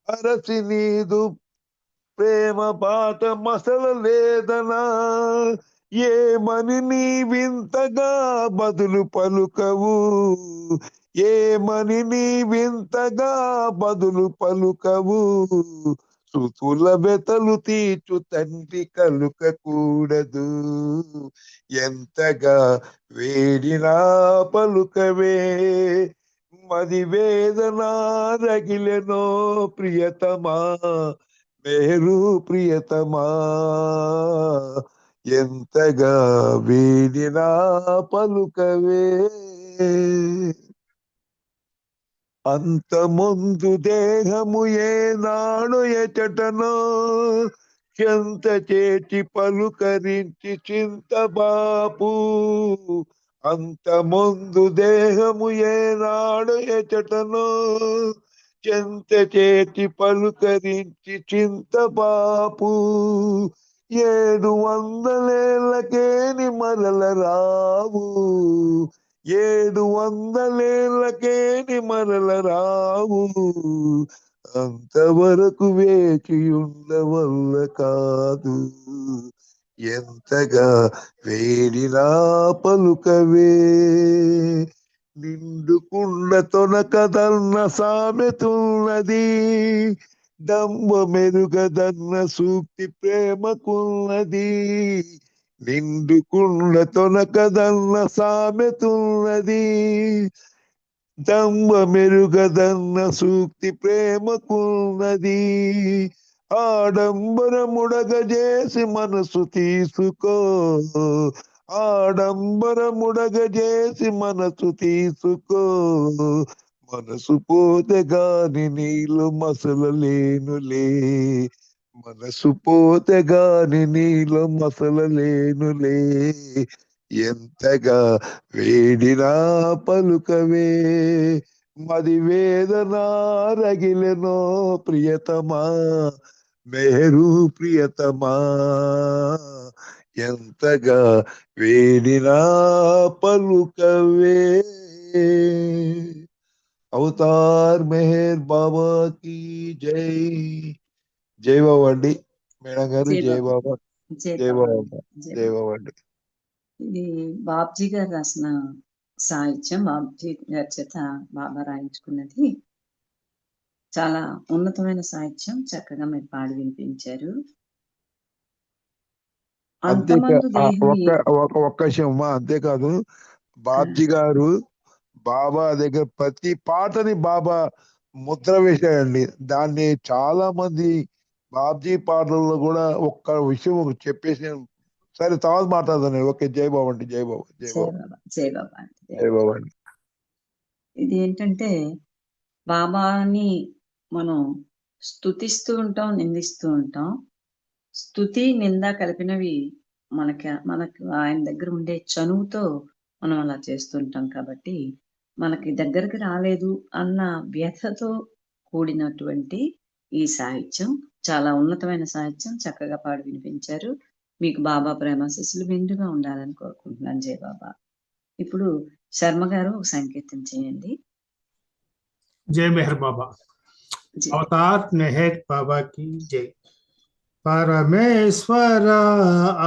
అరసి నీదు ప్రేమ బాట మసలలేదనా ఏమని నీ వింతగా బదులు పలుకవు ఏమని నీ వింతగా బదులు పలుకవు సుతుల బెతలు తీర్చు తండ్రి కలుకకూడదు ఎంతగా వేడినా పలుకవే మది వేదన రగిలెనో ప్రియతమా మేరు ప్రియతమా ఎంతగా వేడినా పలుకవే అంత ముందు దేహము ఏనాడు ఎచటనో చెంత చేటి పలుకరించి చింతబాపు అంత ముందు దేహము ఏనాడు ఎచటనో చెంత చేటి పలుకరించి చింతబాపు 700 మరల రావు 700 మరల రావు అంతవరకు వేచి ఉండవల్ల కాదు ఎంతగా వేడినా పలుకవే నిండుకుండ తొనకదన్న సామెతున్నది దంబ మెరుగదన్న సూక్తి ప్రేమకున్నది నిండుకుండ తొనకదన్న సామెతున్నది దంబ మెరుగదన్న సూక్తి ప్రేమకున్నది ఆడంబరముడగజేసి మనసు తీసుకో ఆడంబరముడగజేసి మనసు తీసుకో మనసు పోతే గాని నీళ్ళు మసలలేనులే మనసు పోతే గాని నీళ్ళు మసలలేనులే ఎంతగా వేడినా పలుకవే మది వేదన రగిలెనో ప్రియతమా మేరు ప్రియతమా ఎంతగా వేడినా పలుకవే అవతార్ మెహర్ బాబా की జై. జై బాబా అండి మేడం గారు. జై జై బాబా, బాబా. జై జై బాబా, బాబా. జై జై బాబా. బాబా అండి. ఇది బాబ్జీ గారు రాసిన సాహిత్యం. బాబ్జీ గారి చేత బాబా రాయించుకున్నది. చాలా ఉన్నతమైన సాహిత్యం. చక్కగా మీరు పాడి వినిపించారు. అంతమందు దేహం ఒక్క విషయం అమ్మా, అంతేకాదు బాబ్జీ గారు బాబా దగ్గర ప్రతి పాటని బాబా ముద్ర వేశాడండి. దాన్ని చాలా మంది బాబ్జీ పాటల్లో కూడా ఒక్క విషయం చెప్పేసి నేను సరే తర్వాత మాట్లాడదాను. ఓకే. జై బాబా అండి. జై బాబా. జై జై బాబా. బాబా, జై బాబా అండి, జై జై బాబా. బాబా అండి. ఇది ఏంటంటే బాబాని మనం స్తుతిస్తూ ఉంటాం, నిందిస్తూ ఉంటాం. స్తుతి నింద కలిపినవి మనకు ఆయన దగ్గర ఉండే చనువుతో మనం అలా చేస్తుంటాం. కాబట్టి మనకి దగ్గరికి రాలేదు అన్న వ్యథతో కూడినటువంటి ఈ సాహిత్యం చాలా ఉన్నతమైన సాహిత్యం. చక్కగా పాడి వినిపించారు. మీకు బాబా ప్రేమాశీస్సులు మెండుగా ఉండాలని కోరుకుంటున్నాను. జై బాబా. ఇప్పుడు శర్మ గారు ఒక సంకీర్తన చేయండి. जय मेहर बाबा। జై. अवतार मेहर बाबा की जय। परमेश्वर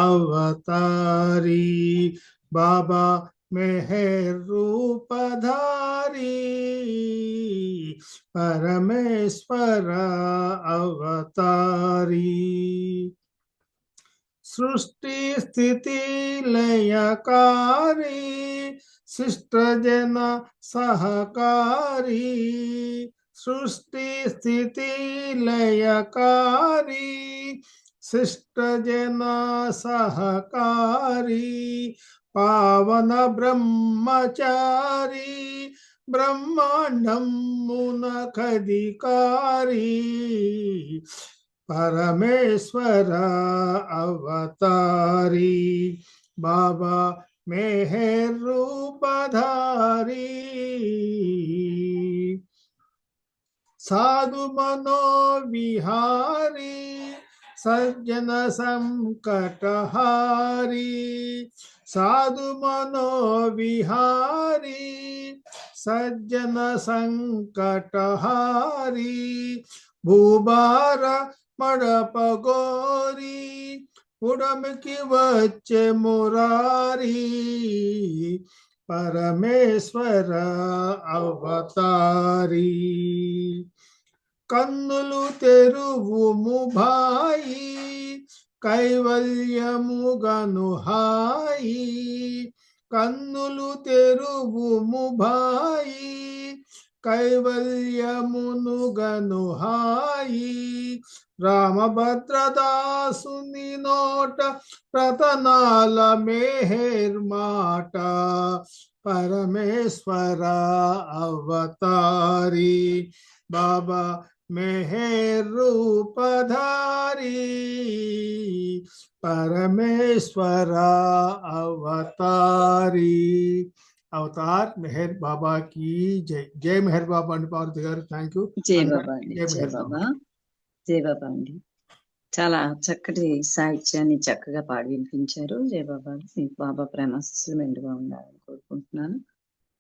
अवतारी बाबा मेहर रूपधारी, परमेश्वर अवतारी। सृष्टि स्थिति लयकारी, शिष्ट जन सहकारी। सृष्टि स्थिति लयकारी, शिष्ट जन सहकारी। पावन ब्रह्मचारी, ब्रह्मांडं मुनखधिकारी। परमेश्वर अवतारी बाबा मेहर रूपधारी। साधु मनोविहारी, सज्जन संकटहारी। साधु मनोविहारी, सज्जन संकटहारी। भूभार मडपगोरी, उड़मकी वच्चे मुरारी। परमेश्वर अवतारी। కన్నులు తెరువుము భాయి, కైవల్యముగను హాయి. కన్నులు తెరువుము భాయి, కైవల్యమునుగను హాయి. రామభద్రదాసుని నోట రతనాల మెహర్ మాట. పరమేశ్వర అవతారి బాబా मेहर रूपधारी। परमेश्वर अवतारी। अवतार मेहर बाबा की जय। जय मेहर बाबा अंడి పార్వతి గారు. Thank you. జై బాబా అండి. జై జై మెహర్ బాబా, బాబా. జై బాబా అండి. చాలా చక్కటి సాహిత్యాన్ని చక్కగా పాడి వినిపించారు. జై బాబా. మీకు బాబా ప్రేమాశీస్సులు మెండుగా ఉండాలని కోరుకుంటున్నాను.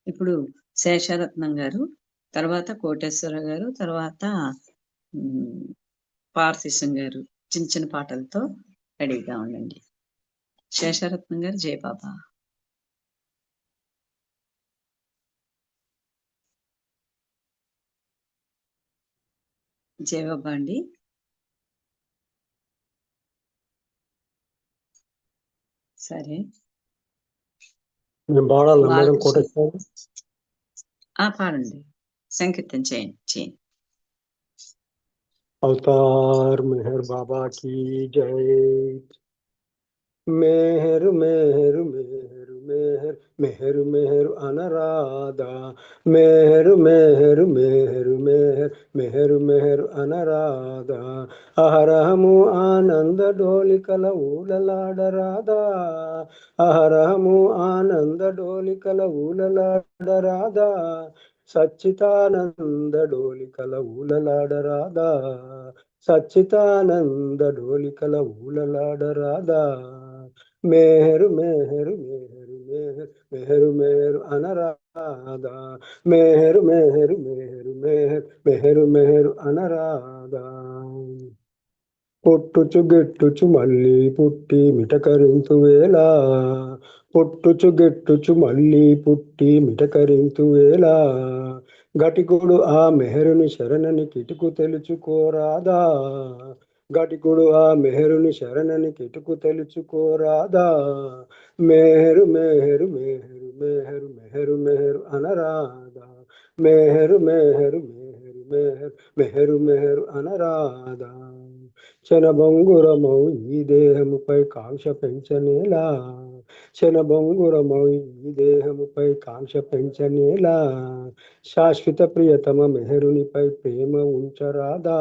ఇప్పుడు శేషరత్నం గారు, తర్వాత కోటేశ్వర గారు, తర్వాత పార్థిశం గారు చిన్న చిన్న పాటలతో రెడీగా ఉండండి. శేషరత్నం గారు. జై బాబా. జై బాబా అండి. సరే పాడండి, సంకీర్తన చేయండి. अवतार मेहर बाबा की जय। मेहर मेहर मेहर मेहर मेहर मेहर अनराधा। मेहर मेहर मेहर मेहर मेहर मेहर अनराधा। अहरहमु आनंद डोलिकल ऊललाडराधा। अहरहमु आनंद डोलिकल ऊललाडराधा। सच्चिदानंद डोलिकल ऊललाडराधा। सच्चिदानंद डोलिकल ऊललाडराधा। मेहर मेहर मेहर మెహరు మెహరు అనరాదా మెహరు మెహరు మెహరు మెహరు మెహరు మెహరు అనరాదా పొట్టుచు గెట్టుచు మళ్ళీ పుట్టి మిటకరింతు వేళ పొట్టుచు గెట్టుచు మళ్ళీ పుట్టి మిటకరింతు వేళ గటికుడు ఆ మెహరుని శరణని కిటుకు తెలుసుకోరాదా గటికుడు ఆ మెహరుని శరణని కిటుకు తెలుసుకోరాదా మెహరు మెహరు మెహరు మెహరు మెహరు మెహరు అనరాదా మెహరు మెహరు మెహరు మెహరు మెహరు మెహరు అనరాదా శనభంగురమౌ ఈ దేహముపై కాంక్ష పెంచనేలా శనభంగురమౌ ఈ దేహముపై కాంక్ష పెంచనేలా శాశ్వత ప్రియతమ మెహరునిపై ప్రేమ ఉంచరాదా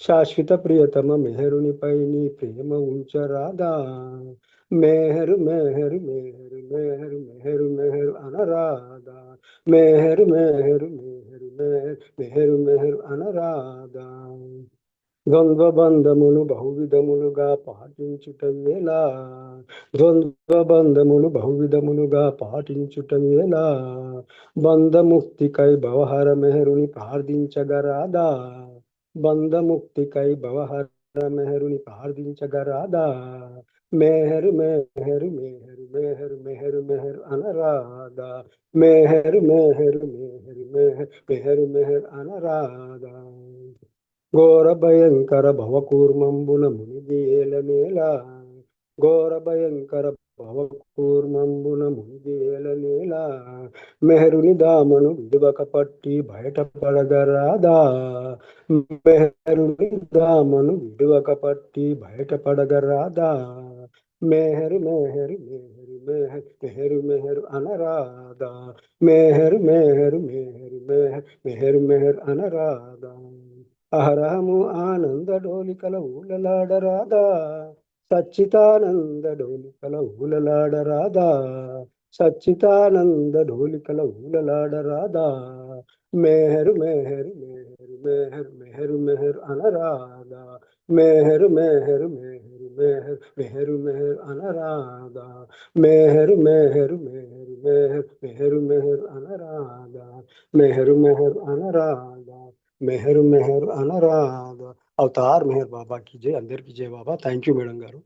శాశ్వత ప్రియతమ మెహరునిపై నీ ప్రేమ ఉంచరాదా మెహరు మెహరు మెహరు మెహరు మెహరు మెహరు అనరాదా మెహరు మెహరు మెహరు మెహరు మెహరు మెహరు అనరాదా ద్వంద్వ బంధములు బహువిధములుగా పాటించుట ఎలా ద్వంద్వ బంధములు బహువిధములుగా పాటించుట ఎలా బంధముక్తికై భవహర మెహరుని ప్రార్థించగరాదా బంధముక్తికై భవహర మెహరుని ప్రార్థించగరాదా మెహరు మెహరు మెహరు మెహరు మెహరు మెహరు అనరాదా మెహరు మెహరు మెహరు మెహరు మెహరు మెహరు అనరాదా ఘోర భయంకర భవకూర్మంబున మునిగి ఏలనేల ఘోర భయంకర భవకూర్మంబున మునిగి ఏలనేల మెహరుని దామను విడువక పట్టి బయటపడగరాదా మెహరుని దామను విడువక పట్టి బయటపడగరాదా మెహరు మెహరు మెహరు మెహరు మెహరు మెహరు అనరాదా మెహరు మెహరు మెహరు మెహరు మెహరు మెహరు అనరాదా అహరహము ఆనంద డోలికల ఊలలాడరాదా సచ్చితానంద డోలికల ఊలలాడరాదా సచ్చితానంద డోలికల ఊలలాడరాదా మెహరు మెహరు మెహరు మెహరు మెహరు మెహరు అనరాదా మెహరు మెహరు మెహరు మెహరు మెహరు మెహరు అనరాదా మెహరు మెహరు మెహరు మెహరు మెహరు మెహరు అనరాదా మెహరు మెహరు అనరాదా మెహరు మెహరు అనరాదా అవతార్ మెహర్ బాబా की जय అందరికీ జై బాబా థ్యాంక్ యూ మేడం గారు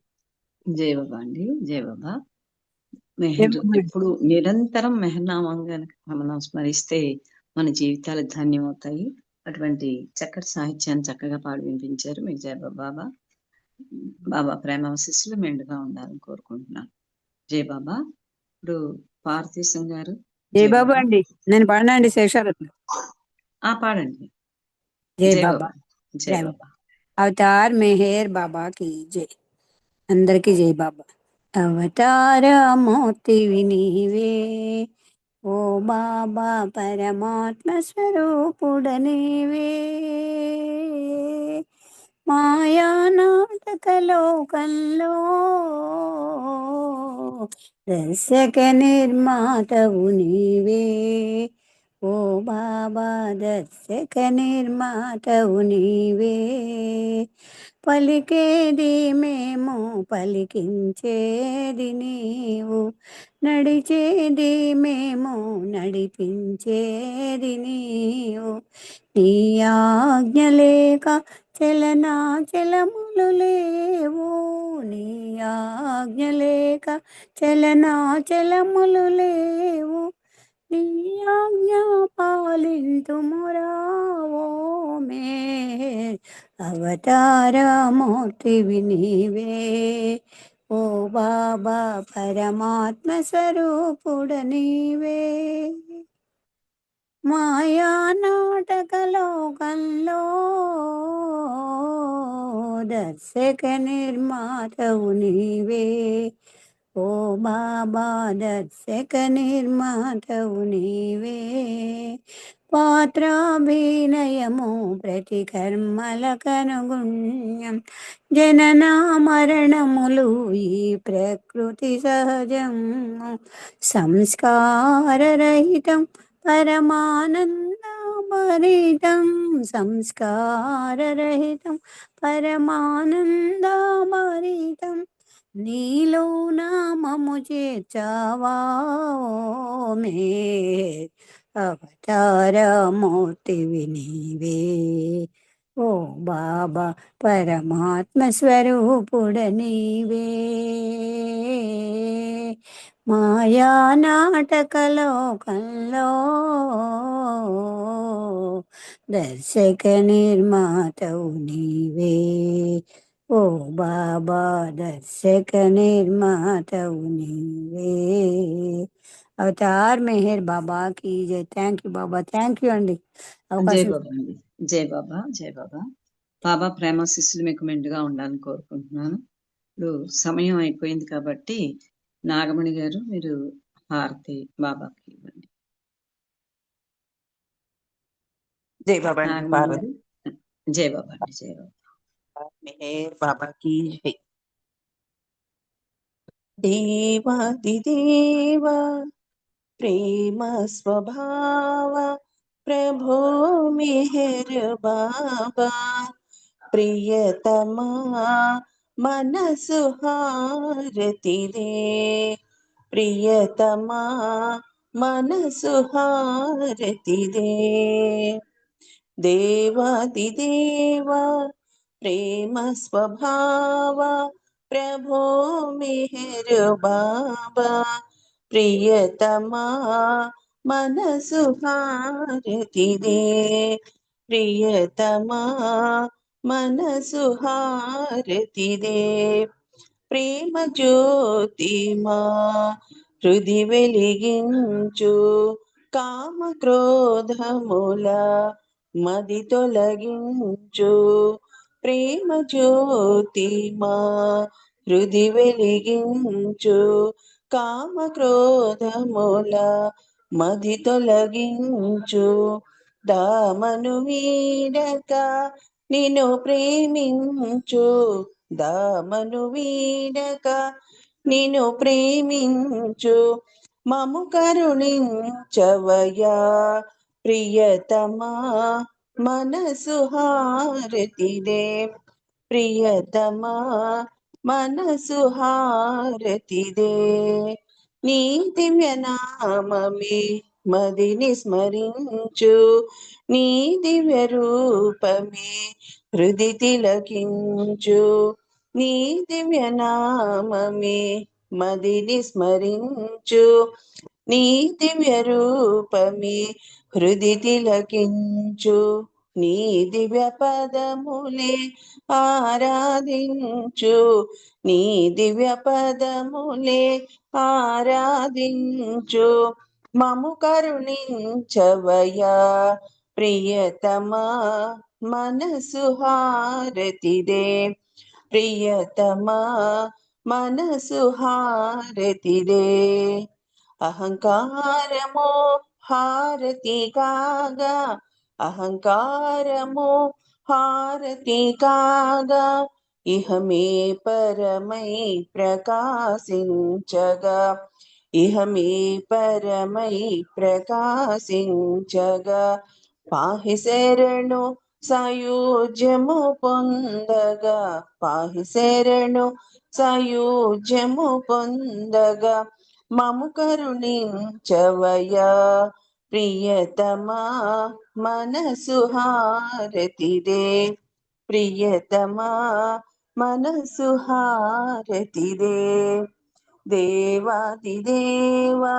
జై బాబా అండి, జై బాబా. మెహర్ ఎప్పుడు నిరంతరం మెహర్నామం గనుక మనం స్మరిస్తే మన జీవితాలు ధన్యమవుతాయి. అటువంటి చక్కటి సాహిత్యాన్ని చక్కగా పాడి వినిపించారు. మీకు జై బాబా. బాబా ప్రేమాశీస్సులు మెండుగా ఉండాలని కోరుకుంటున్నాను. జై బాబా. ఇప్పుడు పార్థీశం గారు జై బాబా అండి, నేను పాడినండి శేషారత్న. పాడండి. జై జై బాబా, బాబా. జై జై బాబా. అవతార్ మెహర్ బాబా కి జై. అందరికీ జై బాబా. అవతార మోతివి నీవే ఓ బాబా, పరమాత్మ స్వరూపుడ నీవే. మాయా నాటక లోకంలో దర్శక నిర్మాతవు నీవే ఓ బాబా, దర్శక నిర్మాతవు నీవే. పలికేది మేము పలికించేది నీవు, నడిచేది మేము నడిపించేది నీవు. నీ ఆజ్ఞ లేక చలనా చలములు లేవు, నీ ఆజ్ఞ లేక చలనా చలములు లేవు. నీ ఆజ్ఞ పాలింతుమురావో మేర్ అవతారమూర్తివి నీవే ఓ బాబా, పరమాత్మ స్వరూపుడ నీవే. మాయా నాటక లోకంలో దర్శక నిర్మాతవు నీవే ఓ బాబా, దర్శక నిర్మాతవు నీవే. పాత్రాభినయము ప్రతి కర్మల కనుగుణ్యం, జనన మరణములు ఈ ప్రకృతి సహజము. సంస్కారరహితం పరమానందభరితం, సంస్కారరహితం పరమానందభరితం. నీలో నామము చేర్చావా ఓ మేర్ అవతారమూర్తివి నీవే ఓ బాబా పరమాత్మ స్వరూపుడ నీవే మాయా నాటక లోకంలో దర్శక నిర్మాతవు నీవే ఓ బాబా దర్శక నిర్మాతవు నీవే అవతార్ మెహర్ బాబా की जय thank you Baba thank you అండి జై అవకాశం బాబా అండి. జై బాబా, జై బాబా. బాబా ప్రేమ శిష్యులు మీకు మెండుగా ఉండాలని కోరుకుంటున్నాను. ఇప్పుడు సమయం అయిపోయింది కాబట్టి నాగమణి గారు మీరు హారతి బాబాకి ఇవ్వండి. జై బాబా అండి నాగమణి గారు జై బాబా అండి. జై బాబా. మెహర్ బాబా की जय దేవాది దేవా ప్రేమ స్వభావ ప్రభో మెహర్ బాబా ప్రియతమా మనసు హారతి దే ప్రియతమా మనసు హారతి దే దేవాది దేవా ప్రేమ స్వభావ ప్రభో మెహర్ బాబా ప్రియతమా మనసు హారతి దే ప్రియతమా మనసు హారతి దే ప్రేమ జ్యోతిమా హృది వెలిగించు కామ క్రోధముల మది తొలగించు ప్రేమ జ్యోతిమా హృది వెలిగించు కామ క్రోధముల మది తొలగించు దామను వీడక నిన్ను ప్రేమించు దామను వీడక నిన్ను ప్రేమించు మము కరుణించవయా ప్రియతమా మనసు హారతి దే ప్రియతమా మనసు హారతి దే నీ దివ్య నామమే మదిని స్మరించు నీ దివ్య రూపమే హృది తిలకించు నీ దివ్య నామమే మదిని స్మరించు నీ దివ్య రూపమే హృది తిలకించు నీ దివ్య పదములే ఆరాధించు నీ దివ్య పదములే ఆరాధించు మము కరుణించవయా ప్రియతమా మనసు హారతి దే ప్రియతమా మనసు హారతి దే అహంకారమో హారతి కాగా అహంకారమో హారతి కాగా ఇహమే పరమై ప్రకాశించగా ఇహమే పరమై ప్రకాశించగా పాహి శరణు సాయుజ్యము పొందగా పాహి శరణు సాయుజ్యము పొందగా మము కరుణించవయా ప్రియతమా మనసు హారతి దే ప్రియతమా మనసు హారతి దే దేవాది దేవా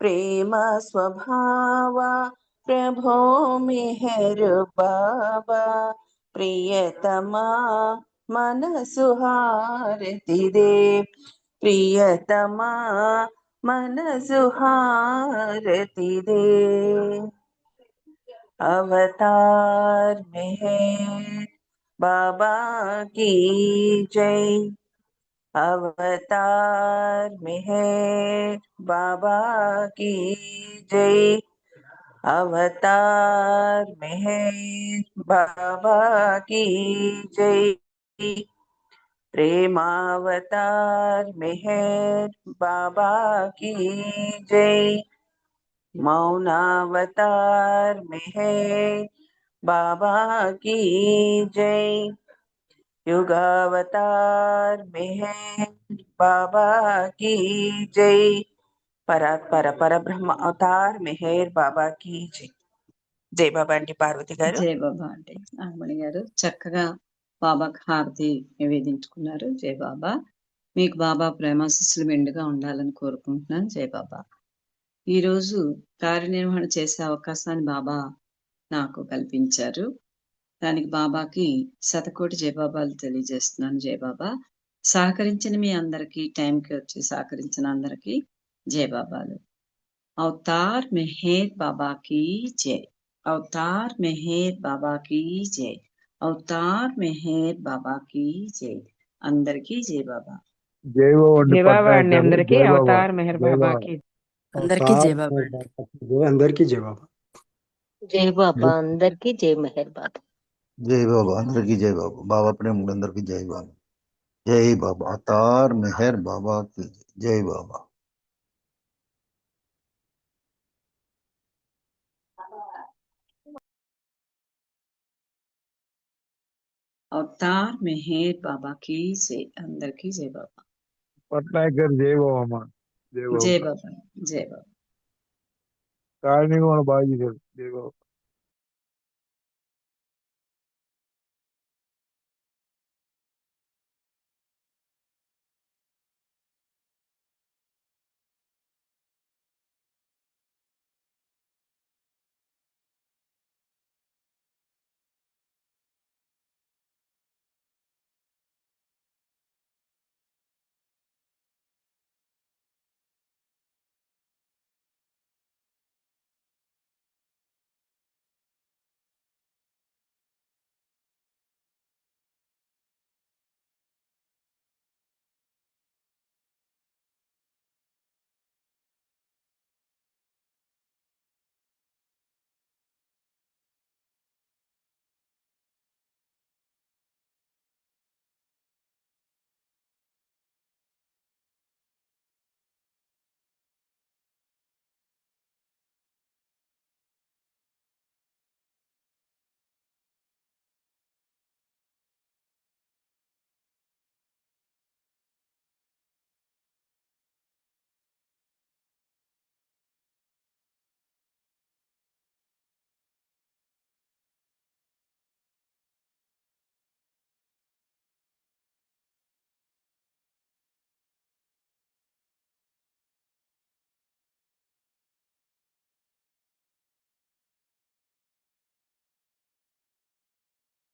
ప్రేమ స్వభావ ప్రభో మెహర్ బాబా ప్రియతమా మనసు హారతి దే ప్రియతమా మనసు హారతి దే अवतार मेहर बाबा की जय अवतार मेहर बाबा की जय अवतार मेहर बाबा की जय प्रेमावतार मेहर बाबा की जय मौनावतार मेहर बाबा की जय युगावतार मेहर बाबा की जय। పర బ్రహ్మ అవతార్ మెహర్ బాబా की जय। జై బాబా అండి పార్వతి గారు। జై బాబా అంటే నాగమణి గారు చక్కగా బాబాకి హారతి నివేదించుకున్నారు. జై బాబా. మీకు బాబా ప్రేమాశీస్సులు మెండుగా ఉండాలని కోరుకుంటున్నాను. జై బాబా. ఈరోజు కార్యనిర్వహణ చేసే అవకాశాన్ని బాబా నాకు కల్పించారు. దానికి బాబాకి శతకోటి జయబాబాలు తెలియజేస్తున్నాను. జై బాబా. సహకరించిన మీ అందరికీ, టైంకి వచ్చి సహకరించిన అందరికీ జై బాబాలు. అవతార్ మెహర్ బాబాకి జై. అవతార్ మెహర్ బాబాకి జై. అవతార్ మెహర్ బాబాకి జై. అందరికీ జై బాబా. జై బాబా అండి జై బాబా పట్నాయక్ అండి గారు. అందరికీ జై బాబా. అవతార్ మెహర్ జై బాబా. బాబాకి అందరికీ జై బాబా అవతార్ అండి. అందరికీ జై బాబా. జై బాబా అందరికీ జై మెహర్ బాబా. జై బాబా అందరికీ జై బాబా. బాబా ప్రేములందరికీ జై బాబా. జై బాబా. అవతార్ మెహర్ బాబా की జై బాబా. అవతార్ మెహర్ బాబాకి జై. అందరికీ జై బాబా. పట్నాయక్ గారు జై బాబా అమ్మ. జై జై బాబా. బాబా. జై బాబా. కార్యనిర్వహణ బాగా చేశారు. జై బాబా.